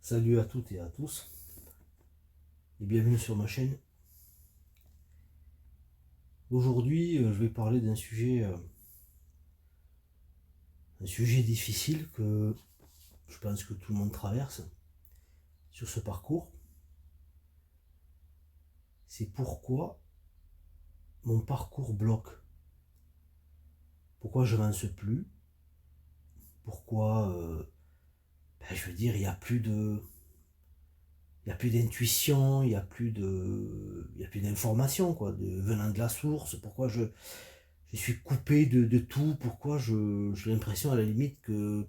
Salut à toutes et à tous et bienvenue sur ma chaîne. Aujourd'hui, je vais parler d'un sujet difficile que je pense que tout le monde traverse sur ce parcours. C'est pourquoi mon parcours bloque. Pourquoi je n'avance plus. Pourquoi, je veux dire, il n'y a plus d'intuition, il n'y a plus d'information venant de la source. Pourquoi je suis coupé de tout. Pourquoi j'ai l'impression à la limite que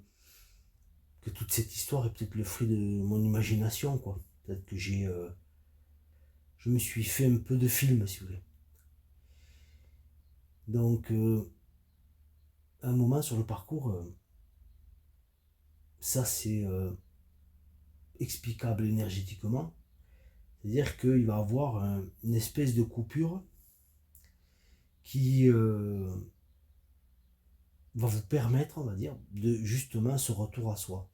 toute cette histoire est peut-être le fruit de mon imagination, quoi. Peut-être que je me suis fait un peu de film, si vous voulez. Donc, à un moment sur le parcours, ça c'est explicable énergétiquement. C'est-à-dire qu'il va y avoir une espèce de coupure qui va vous permettre, on va dire, de justement ce retour à soi.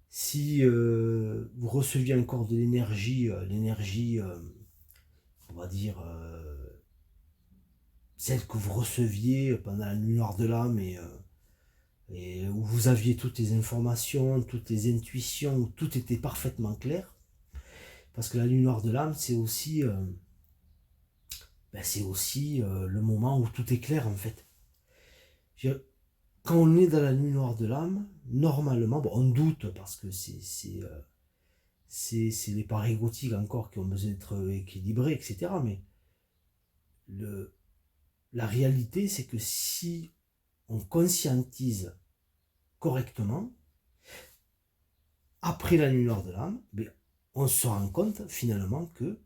Si vous receviez encore de l'énergie, on va dire, celle que vous receviez pendant la nuit noire de l'âme et où vous aviez toutes les informations, toutes les intuitions, où tout était parfaitement clair. Parce que la nuit noire de l'âme, c'est aussi, le moment où tout est clair en fait. Quand on est dans la nuit noire de l'âme, normalement, on doute parce que c'est les parts égotiques encore qui ont besoin d'être équilibrées, etc. Mais la réalité, c'est que si on conscientise correctement, après la nuit noire de l'âme, on se rend compte finalement que,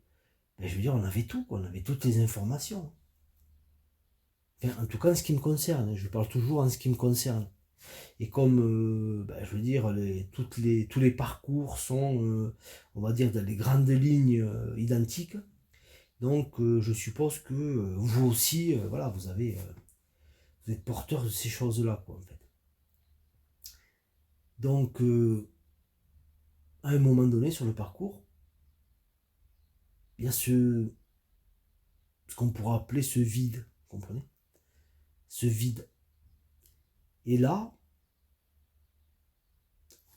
on avait tout, on avait toutes les informations. Enfin, en tout cas, en ce qui me concerne, je parle toujours en ce qui me concerne. Et comme, tous les parcours sont, on va dire, dans les grandes lignes identiques, donc je suppose que vous aussi, vous êtes porteur de ces choses-là, quoi, en fait. Donc, à un moment donné sur le parcours, il y a ce qu'on pourra appeler ce vide, vous comprenez? Ce vide. Et là,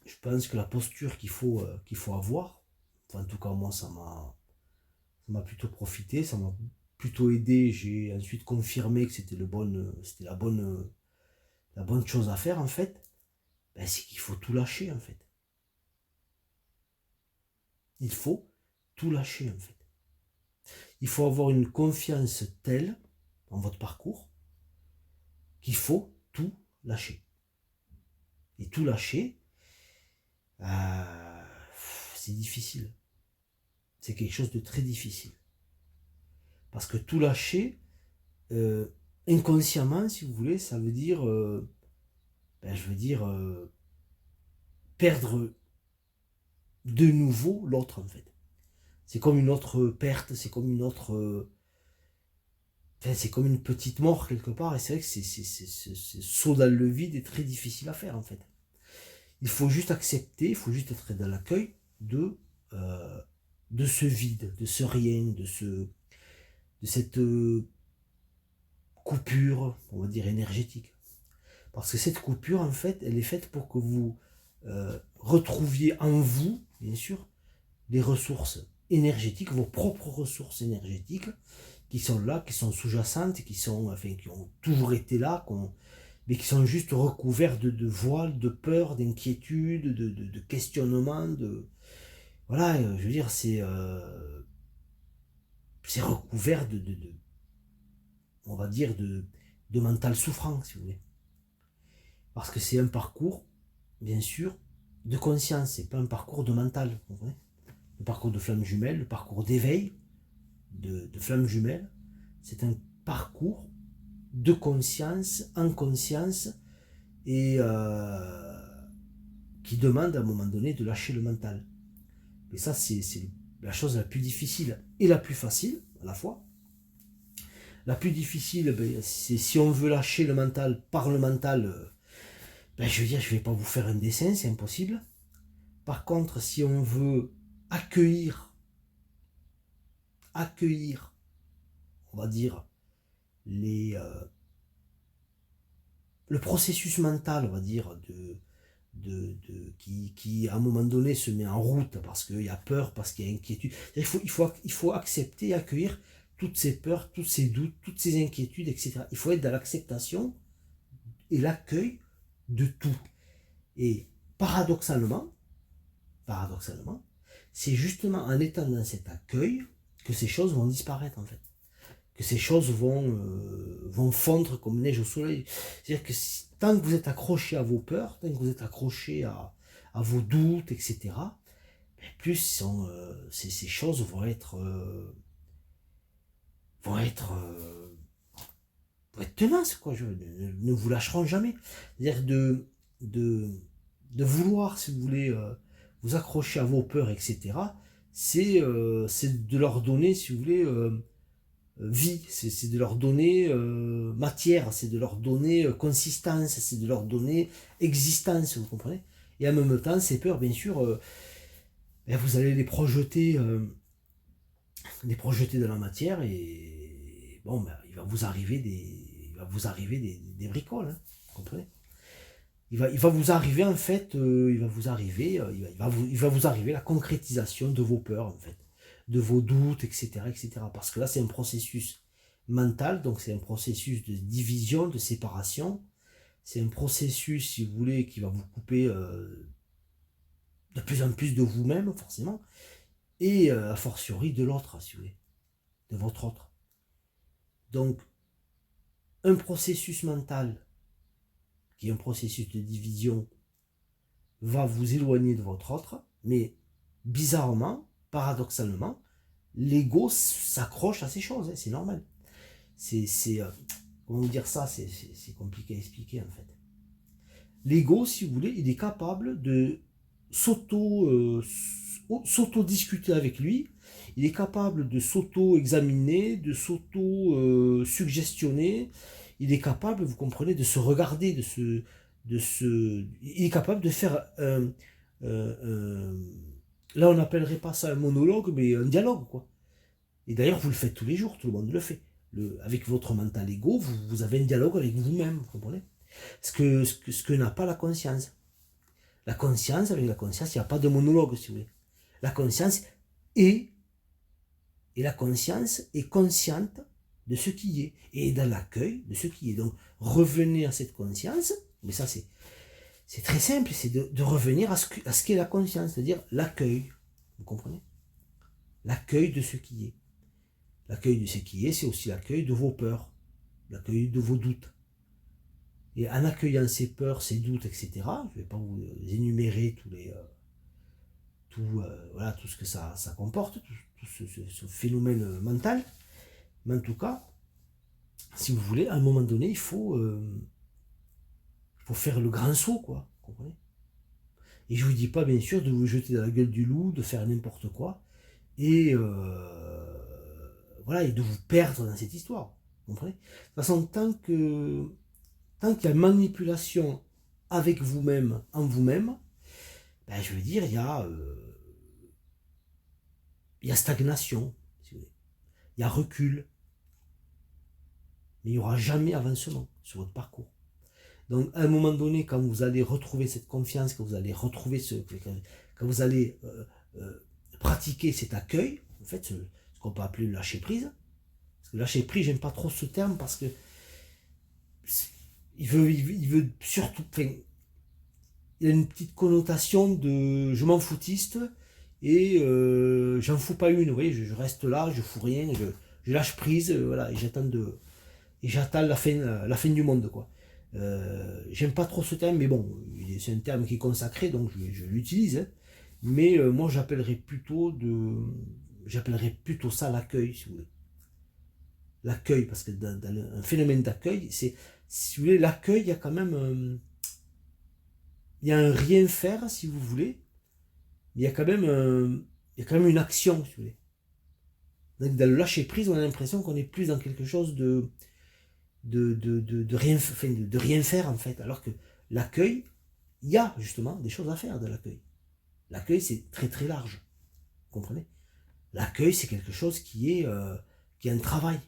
je pense que la posture qu'il faut avoir, en tout cas moi ça m'a plutôt profité, ça m'a plutôt aidé. J'ai ensuite confirmé que c'était la bonne chose à faire en fait. C'est qu'il faut tout lâcher en fait. Il faut tout lâcher en fait. Il faut avoir une confiance telle en votre parcours qu'il faut tout lâcher. Et tout lâcher, c'est difficile. C'est quelque chose de très difficile. Parce que tout lâcher, inconsciemment, si vous voulez, ça veut dire, perdre de nouveau l'autre, en fait. C'est comme une autre perte, c'est comme une autre... c'est comme une petite mort, quelque part. Et c'est vrai que ce saut dans le vide est très difficile à faire, en fait. Il faut juste accepter, il faut juste être dans l'accueil de ce vide, de ce rien, de cette coupure, on va dire, énergétique. Parce que cette coupure, en fait, elle est faite pour que vous retrouviez en vous, bien sûr, les ressources énergétiques, vos propres ressources énergétiques, qui sont là, qui sont sous-jacentes, qui ont toujours été là, mais qui sont juste recouverts de voiles, de peur, d'inquiétude, de questionnement, voilà, je veux dire, c'est recouvert on va dire, de mental souffrant, si vous voulez. Parce que c'est un parcours, bien sûr, de conscience, c'est pas un parcours de mental, vous comprenez? Le parcours de flamme jumelle, le parcours d'éveil de flamme jumelle, c'est un parcours de conscience, en conscience, et qui demande à un moment donné de lâcher le mental. Et ça, c'est la chose la plus difficile et la plus facile à la fois. La plus difficile, c'est si on veut lâcher le mental par le mental, je vais pas vous faire un dessin, c'est impossible. Par contre, si on veut accueillir, on va dire, le processus mental, on va dire, qui à un moment donné se met en route parce qu'il y a peur, parce qu'il y a inquiétude. Il faut accepter et accueillir toutes ces peurs, tous ces doutes, toutes ces inquiétudes, etc. Il faut être dans l'acceptation et l'accueil de tout. Et paradoxalement, c'est justement en étant dans cet accueil que ces choses vont disparaître en fait. Que ces choses vont fondre comme neige au soleil. C'est-à-dire que tant que vous êtes accroché à vos peurs, tant que vous êtes accroché à vos doutes, etc., plus ces choses vont être tenaces, quoi. Ne vous lâcheront jamais. C'est-à-dire de vouloir, si vous voulez, vous accrocher à vos peurs, etc., c'est de leur donner, si vous voulez, vie, c'est de leur donner matière, c'est de leur donner consistance, c'est de leur donner existence, vous comprenez? Et en même temps, ces peurs, bien sûr, vous allez les projeter dans la matière et bon, il va vous arriver des bricoles, hein, vous comprenez? Il va vous arriver en fait, il va vous arriver la concrétisation de vos peurs en fait, de vos doutes, etc., etc. Parce que là, c'est un processus mental, donc c'est un processus de division, de séparation. C'est un processus, si vous voulez, qui va vous couper de plus en plus de vous-même, forcément, et a fortiori de l'autre, si vous voulez, de votre autre. Donc, un processus mental qui est un processus de division, va vous éloigner de votre autre, mais bizarrement, paradoxalement, l'ego s'accroche à ces choses, hein, c'est normal. Comment vous dire ça, c'est compliqué à expliquer en fait. L'ego, si vous voulez, il est capable de s'auto-discuter avec lui, il est capable de s'auto-examiner, de s'auto-suggestionner, il est capable, vous comprenez, de se regarder, il est capable de faire là on n'appellerait pas ça un monologue, mais un dialogue, quoi. Et d'ailleurs, vous le faites tous les jours, tout le monde le fait. Avec votre mental ego, vous avez un dialogue avec vous-même, vous comprenez? Ce que n'a pas la conscience. La conscience, avec la conscience, il n'y a pas de monologue, si vous voulez. La conscience est, et la conscience est consciente de ce qui est, et dans l'accueil de ce qui est. Donc, revenez à cette conscience, mais ça c'est très simple, c'est de revenir à ce qu'est la conscience, c'est-à-dire l'accueil, vous comprenez? L'accueil de ce qui est. L'accueil de ce qui est, c'est aussi l'accueil de vos peurs, l'accueil de vos doutes. Et en accueillant ces peurs, ces doutes, etc., je ne vais pas vous énumérer tout ce que ça comporte, tout ce phénomène mental, mais en tout cas, si vous voulez, à un moment donné, il faut faire le grand saut, quoi, vous comprenez? Et je vous dis pas, bien sûr, de vous jeter dans la gueule du loup, de faire n'importe quoi, et voilà, et de vous perdre dans cette histoire, vous comprenez? De toute façon, tant qu'il y a manipulation avec vous-même, en vous-même, ben, je veux dire, il y a stagnation, si vous voulez. Il y a recul, mais il n'y aura jamais avancement sur votre parcours. Donc, à un moment donné, quand vous allez retrouver cette confiance, quand vous allez retrouver quand vous allez pratiquer cet accueil, en fait, ce qu'on peut appeler le lâcher prise. Parce que lâcher prise, j'aime pas trop ce terme parce que il veut surtout, enfin, il a une petite connotation de je m'en foutiste et j'en fous pas une, vous voyez, je reste là, je fous rien, je lâche prise, voilà, et j'attends la fin du monde, quoi. J'aime pas trop ce terme, mais bon, c'est un terme qui est consacré, donc je l'utilise, hein. Mais moi j'appellerais plutôt ça l'accueil, si vous voulez. L'accueil, parce que dans un phénomène d'accueil, c'est, si vous voulez, l'accueil, il y a quand même il y a un rien faire, si vous voulez, il y a quand même une action, si vous voulez. Donc, dans le lâcher prise, on a l'impression qu'on est plus dans quelque chose de rien faire, en fait, alors que l'accueil, il y a justement des choses à faire de l'accueil. L'accueil, c'est très très large. Vous comprenez? L'accueil, c'est quelque chose qui est un travail.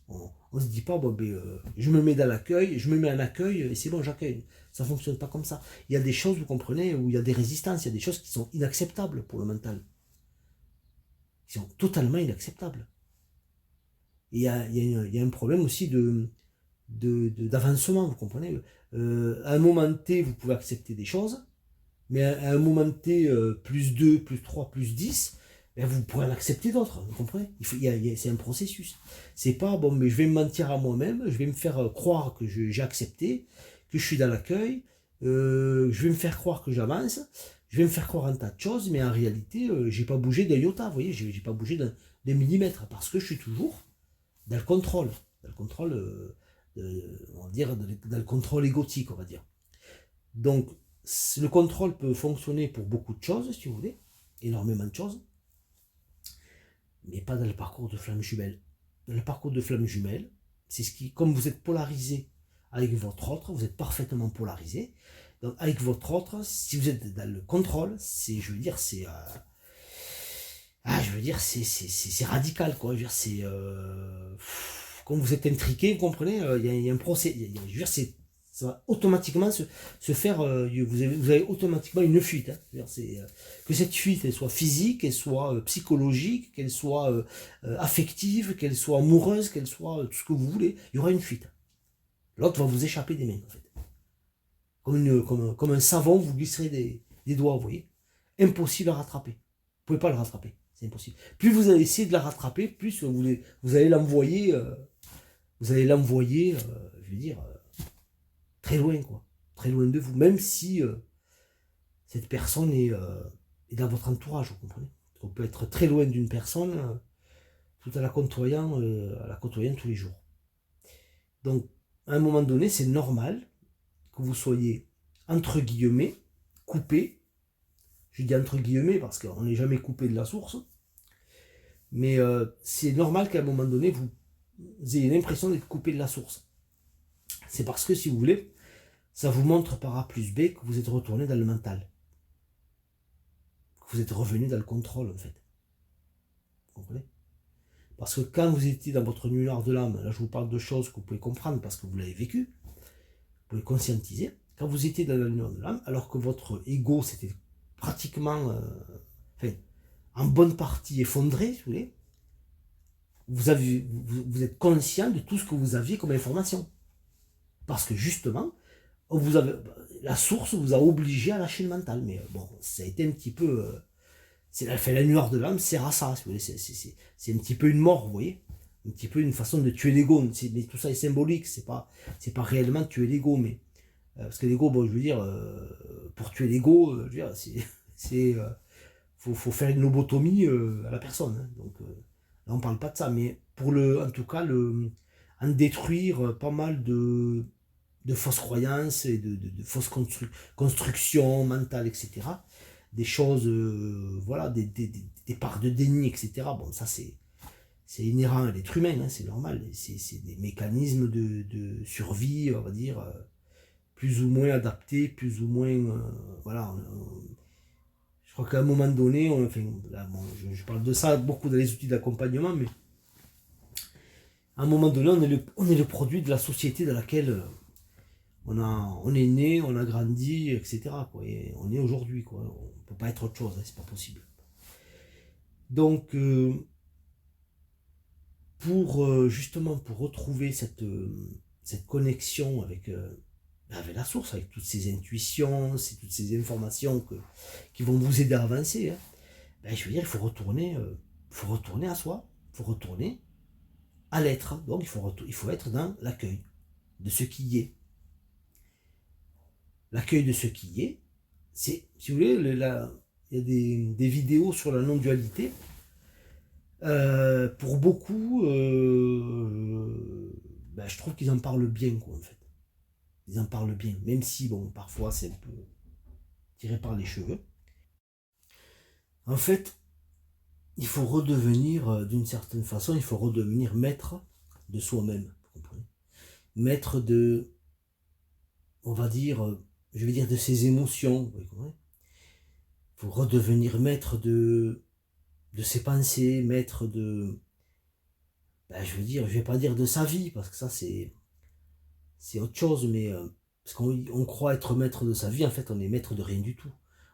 On ne se dit pas, bon, ben, je me mets dans l'accueil, je me mets en accueil et c'est bon, j'accueille. Ça ne fonctionne pas comme ça. Il y a des choses, vous comprenez, où il y a des résistances, il y a des choses qui sont inacceptables pour le mental. Qui sont totalement inacceptables. Et il y a un problème aussi d'avancement, vous comprenez. À un moment T, vous pouvez accepter des choses, mais à un moment T, plus 2, plus 3, plus 10, ben vous pourrez en accepter d'autres, vous comprenez. C'est un processus. C'est pas, bon, mais je vais me mentir à moi-même, je vais me faire croire que j'ai accepté, que je suis dans l'accueil, je vais me faire croire que j'avance, je vais me faire croire un tas de choses, mais en réalité, j'ai pas bougé d'un iota, vous voyez, j'ai pas bougé d'un millimètre, parce que je suis toujours dans le contrôle, dans le contrôle, on va dire, dans le contrôle égotique, on va dire. Donc, le contrôle peut fonctionner pour beaucoup de choses, si vous voulez, énormément de choses, mais pas dans le parcours de flamme jumelle. Dans le parcours de flamme jumelle, c'est ce qui, comme vous êtes polarisé avec votre autre, vous êtes parfaitement polarisé. Donc, avec votre autre, si vous êtes dans le contrôle, c'est, je veux dire, c'est c'est radical, quoi. Je veux dire, c'est quand vous êtes intriqué, vous comprenez, il y a un procès. Je veux dire, ça va automatiquement se faire. Vous avez automatiquement une fuite. Hein. Que cette fuite, elle soit physique, qu'elle soit psychologique, qu'elle soit affective, qu'elle soit amoureuse, qu'elle soit tout ce que vous voulez, il y aura une fuite. L'autre va vous échapper des mains, en fait. Comme un savon, vous glisserez des doigts, vous voyez. Impossible à rattraper. Vous ne pouvez pas le rattraper. C'est impossible. Plus vous allez essayer de la rattraper, plus vous allez l'envoyer, je veux dire, très loin, quoi. Très loin de vous. Même si cette personne est dans votre entourage, vous comprenez. On peut être très loin d'une personne tout en la côtoyant tous les jours. Donc, à un moment donné, c'est normal que vous soyez, entre guillemets, coupé. Je dis entre guillemets parce qu'on n'est jamais coupé de la source. Mais c'est normal qu'à un moment donné, vous ayez l'impression d'être coupé de la source. C'est parce que, si vous voulez, ça vous montre par A plus B que vous êtes retourné dans le mental. Que vous êtes revenu dans le contrôle, en fait. Vous comprenez? Parce que quand vous étiez dans votre nuit noire de l'âme, là je vous parle de choses que vous pouvez comprendre parce que vous l'avez vécu, vous pouvez conscientiser. Quand vous étiez dans la nuit noire de l'âme, alors que votre ego s'était pratiquement, en bonne partie effondré, si vous voulez, vous êtes conscient de tout ce que vous aviez comme information. Parce que justement, la source vous a obligé à lâcher le mental. Mais bon, ça a été un petit peu... la nuit noire de l'âme sert à ça, si vous voulez. C'est un petit peu une mort, vous voyez. Un petit peu une façon de tuer l'ego. Mais tout ça est symbolique, c'est pas réellement tuer l'ego. Mais, parce que l'ego, bon, je veux dire, pour tuer l'ego, je veux dire, faut faire une lobotomie à la personne. Hein. Donc là, on parle pas de ça. Mais en tout cas, en détruire pas mal de fausses croyances et de fausses constructions mentales, etc. Des choses, voilà, des parts de déni, etc. Bon, ça c'est inhérent à l'être humain, hein, c'est normal. C'est des mécanismes de survie, on va dire, plus ou moins adaptés, plus ou moins, voilà. Je crois qu'à un moment donné, là, bon, je parle de ça beaucoup dans les outils d'accompagnement, mais à un moment donné, on est le produit de la société dans laquelle on est né, on a grandi, etc. Quoi, et on est aujourd'hui, quoi. On ne peut pas être autre chose, hein, c'est pas possible. Donc, justement, pour retrouver cette connexion avec la source, avec toutes ces intuitions, toutes ces informations qui vont vous aider à avancer, hein, je veux dire, il faut retourner à soi, il faut retourner à l'être. Donc, il faut être dans l'accueil de ce qui est. L'accueil de ce qui est, c'est, si vous voulez, il y a des vidéos sur la non-dualité. Pour beaucoup, je trouve qu'ils en parlent bien, quoi, en fait. Ils en parlent bien, même si, bon, parfois c'est un peu tiré par les cheveux. En fait, il faut redevenir, d'une certaine façon, il faut redevenir maître de soi-même, vous comprenez? Maître de, on va dire, je vais dire de ses émotions, vous comprenez? faut redevenir maître de ses pensées, maître de, ben, je veux dire, je vais pas dire de sa vie, parce que ça c'est autre chose, mais parce qu'on croit être maître de sa vie, en fait on est maître de rien du tout.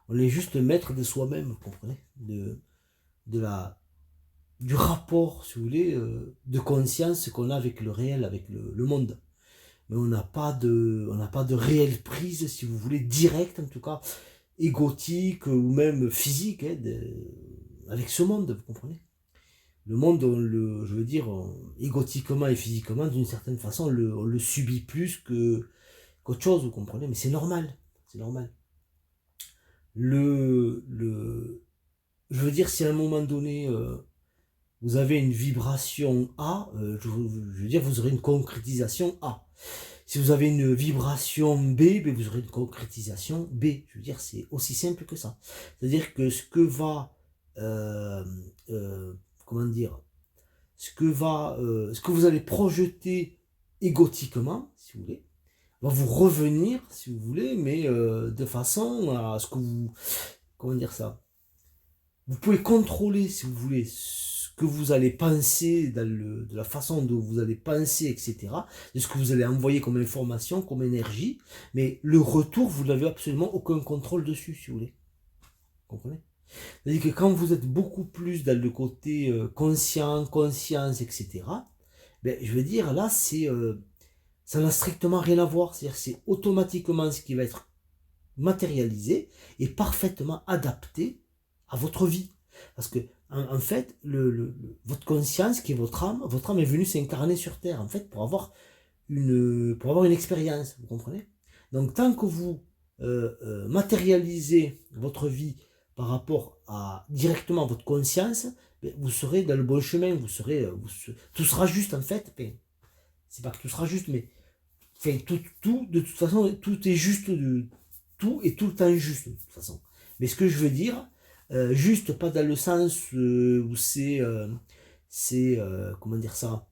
On est juste maître de soi-même, vous comprenez, de la, du rapport, si vous voulez, de conscience qu'on a avec le réel, avec le monde. Mais on n'a pas de réelle prise, si vous voulez, directe en tout cas, égotique ou même physique, hein, avec ce monde, vous comprenez. Le monde, je veux dire, égotiquement et physiquement, d'une certaine façon, on le subit plus qu'autre chose, vous comprenez, mais c'est normal, c'est normal. Je veux dire, si à un moment donné, vous avez une vibration A, je veux dire, vous aurez une concrétisation A. Si vous avez une vibration B, ben vous aurez une concrétisation B. Je veux dire, c'est aussi simple que ça. C'est-à-dire que euh, euh, comment dire, ce que vous allez projeter égotiquement, si vous voulez, va vous revenir, si vous voulez, mais de façon à ce que vous, comment dire ça, vous pouvez contrôler, si vous voulez, ce que vous allez penser, de la façon dont vous allez penser, etc., de ce que vous allez envoyer comme information, comme énergie, mais le retour, vous n'avez absolument aucun contrôle dessus, si vous voulez. Vous comprenez? C'est-à-dire que quand vous êtes beaucoup plus dans le côté conscient, conscience, etc., ben, je veux dire, là, ça n'a strictement rien à voir. C'est-à-dire c'est automatiquement ce qui va être matérialisé et parfaitement adapté à votre vie. Parce que, en fait, votre conscience, qui est votre âme est venue s'incarner sur Terre, en fait, pour avoir une expérience, vous comprenez? Donc, tant que vous matérialisez votre vie par rapport à directement à votre conscience, ben, vous serez dans le bon chemin, tout sera juste en fait. Ben, c'est pas que tout sera juste, mais enfin, de toute façon, tout est juste, tout est tout le temps juste de toute façon. Mais ce que je veux dire, juste pas dans le sens où comment dire ça,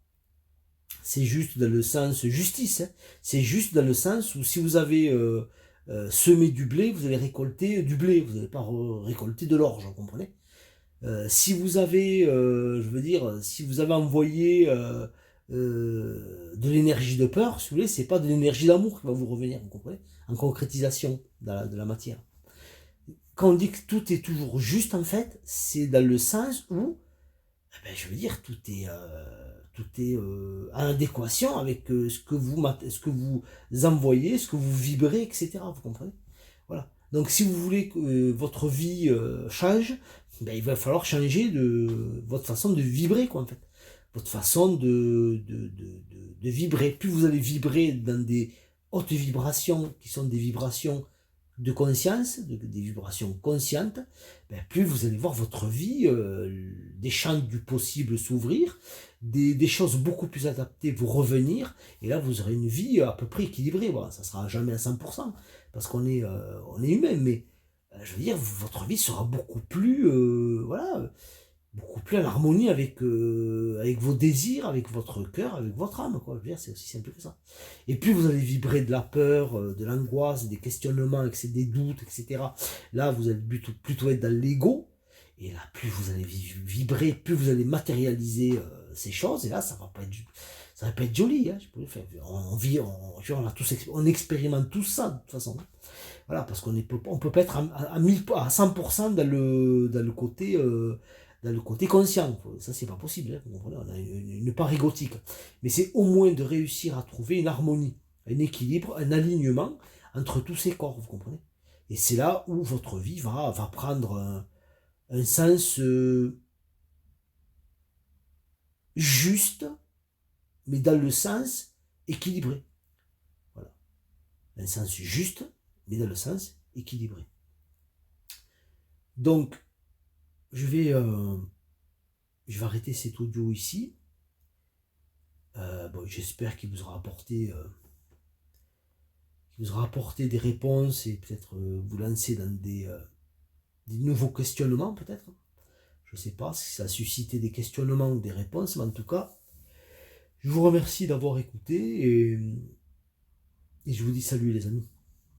c'est juste dans le sens justice, hein. C'est juste dans le sens où si vous avez semé du blé, vous allez récolter du blé, vous n'allez pas récolter de l'orge, vous comprenez? Si vous avez, je veux dire, si vous avez envoyé de l'énergie de peur, si vous voulez, c'est pas de l'énergie d'amour qui va vous revenir, vous comprenez? En concrétisation de la matière. Quand on dit que tout est toujours juste, en fait, c'est dans le sens où, eh ben, je veux dire, tout est en adéquation avec ce que vous envoyez, ce que vous vibrez, etc. Vous comprenez? Voilà. Donc, si vous voulez que votre vie change, ben, il va falloir changer votre façon de vibrer, quoi, en fait. Votre façon de vibrer. Plus vous allez vibrer dans des hautes vibrations, qui sont des vibrations de conscience, des vibrations conscientes, ben, plus vous allez voir votre vie, des champs du possible s'ouvrir, des choses beaucoup plus adaptées vous revenir, et là vous aurez une vie à peu près équilibrée. Bon, ça sera jamais à 100%, parce on est humain, mais je veux dire, votre vie sera beaucoup plus, voilà, beaucoup plus en harmonie avec vos désirs, avec votre cœur, avec votre âme, quoi. Je veux dire, c'est aussi simple que ça. Et plus vous allez vibrer de la peur, de l'angoisse, des questionnements, des doutes, etc. Là, vous allez plutôt être dans l'ego. Et là, plus vous allez vibrer, plus vous allez matérialiser ces choses. Et là, ça va pas être joli. Hein, on vit, on expérimente tout ça de toute façon. Voilà, parce on peut pas être à 1000, à 100% dans le côté conscient. Ça, c'est pas possible. Hein, vous comprenez, on a une part égotique. Mais c'est au moins de réussir à trouver une harmonie, un équilibre, un alignement entre tous ces corps, vous comprenez? Et c'est là où votre vie va prendre un sens juste, mais dans le sens équilibré. Voilà. Un sens juste, mais dans le sens équilibré. Donc, je vais arrêter cet audio ici. Bon, j'espère qu'il vous aura apporté des réponses et peut-être vous lancer dans des nouveaux questionnements, peut-être. Je ne sais pas si ça a suscité des questionnements ou des réponses, mais en tout cas, je vous remercie d'avoir écouté et je vous dis salut les amis.